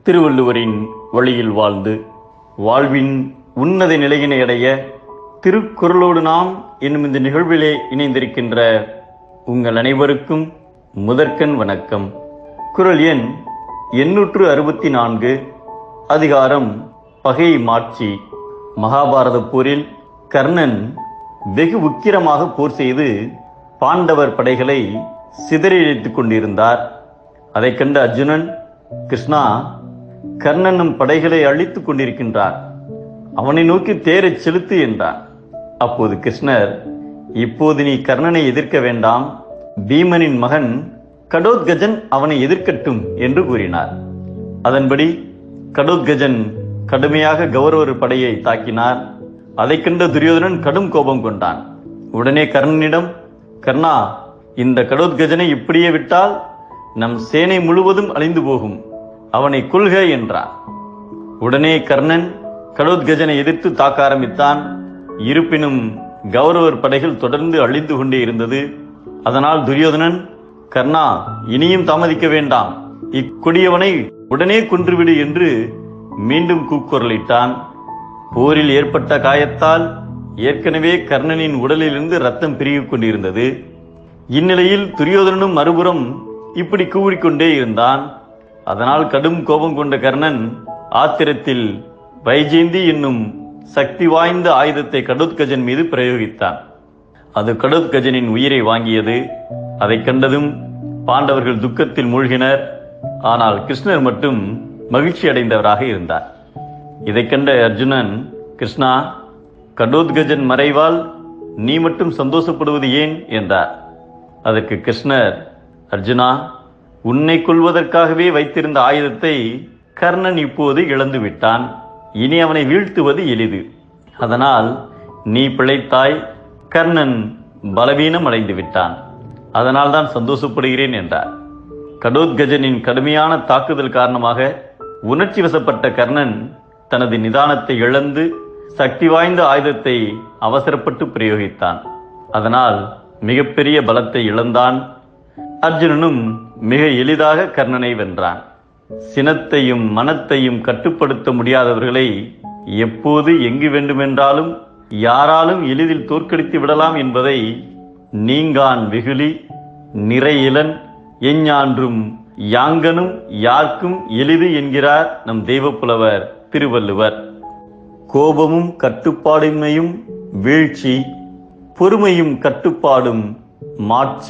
திருவள்ளுவரின் வழியில் வாழ்ந்து வாழ்வின் உன்னத நிலையினை அடைய திருக்குறளோடு நாம் என்னும் இந்த நிகழ்விலே இணைந்திருக்கின்ற உங்கள் அனைவருக்கும் முதற்கண் வணக்கம். குறள் எண் 864, அதிகாரம் பகை மாட்சி. மகாபாரத போரில் கர்ணன் வெகு உக்கிரமாக போர் செய்து பாண்டவர் படைகளை சிதறடித்துக் கொண்டிருந்தார். அதை கண்ட அர்ஜுனன், கிருஷ்ணா, கர்ணன் நம் படைகளை அழித்துக் கொண்டிருக்கின்றார், அவனை நோக்கி தேரைச் செலுத்து என்றார். அப்போது கிருஷ்ணர், இப்போது நீ கர்ணனை எதிர்க்க வேண்டாம், பீமனின் மகன் கடோத்கஜன் அவனை எதிர்க்கட்டும் என்று கூறினார். அதன்படி கடோத்கஜன் கடுமையாக கௌரவர் படையை தாக்கினார். அதை கண்ட துரியோதனன் கடும் கோபம் கொண்டான். உடனே கர்ணனிடம், கர்ணா, இந்த கடோத்கஜனை இப்படியே விட்டால் நம் சேனை முழுவதும் அழிந்து போகும், அவனை கொல்க என்றார். உடனே கர்ணன் கடோத்கஜனை எதிர்த்து தாக்க ஆரம்பித்தான். இருப்பினும் கௌரவர் படைகள் தொடர்ந்து அழிந்து கொண்டே இருந்தது. அதனால் துரியோதனன், கர்ணா, இனியும் தாமதிக்க வேண்டாம், இக்கொடியவனை உடனே கொன்றுவிடு என்று மீண்டும் கூக்குரலிட்டான். போரில் ஏற்பட்ட காயத்தால் ஏற்கனவே கர்ணனின் உடலிலிருந்து ரத்தம் பெருகிக் கொண்டிருந்தது. இந்நிலையில் துரியோதனனும் மறுபுறம் இப்படி கூவிக்கொண்டே இருந்தான். அதனால் கடும் கோபம் கொண்ட கர்ணன் ஆத்திரத்தில் வைஜெயந்தி என்னும் சக்தி வாய்ந்த ஆயுதத்தை கடோத்கஜன் மீது பிரயோகித்தான். அது கடோத்கஜனின் உயிரை வாங்கியது. அதை கண்டதும் பாண்டவர்கள் துக்கத்தில் மூழ்கினர். ஆனால் கிருஷ்ணர் மட்டும் மகிழ்ச்சி அடைந்தவராக இருந்தார். இதை கண்ட அர்ஜுனன், கிருஷ்ணா, கடோத்கஜன் மறைவால் நீ மட்டும் சந்தோஷப்படுவது ஏன் என்றார். அதற்கு கிருஷ்ணர், அர்ஜுனா, உன்னை கொல்வதற்காகவே வைத்திருந்த ஆயுதத்தை கர்ணன் இப்போது இழந்து விட்டான். இனி அவனை வீழ்த்துவது எளிது. அதனால் நீ பிழைத்தாய், கர்ணன் பலவீனம் அடைந்து விட்டான். அதனால் தான் சந்தோஷப்படுகிறேன் என்றார். கடோத்கஜனின் கடுமையான தாக்குதல் காரணமாக உணர்ச்சி வசப்பட்ட கர்ணன் தனது நிதானத்தை இழந்து சக்தி வாய்ந்த ஆயுதத்தை அவசரப்பட்டு பிரயோகித்தான். அதனால் மிகப்பெரிய பலத்தை இழந்தான். அர்ஜுனனும் மிக எளிதாக கர்ணனை வென்றான். சினத்தையும் மனத்தையும் கட்டுப்படுத்த முடியாதவர்களை எப்போது எங்கு வேண்டுமென்றாலும் யாராலும் எளிதில் தோற்கடித்து விடலாம் என்பதை நீங்கான் வெகுளி நிறையிலன் எஞ்ஞான்றும் யாங்கனும் யார்க்கும் எளிது என்கிறார் நம் தெய்வப்புலவர் திருவள்ளுவர். கோபமும் கட்டுப்பாடின்மையும் வீழ்ச்சி, பொறுமையும் கட்டுப்பாடும் மாட்சி.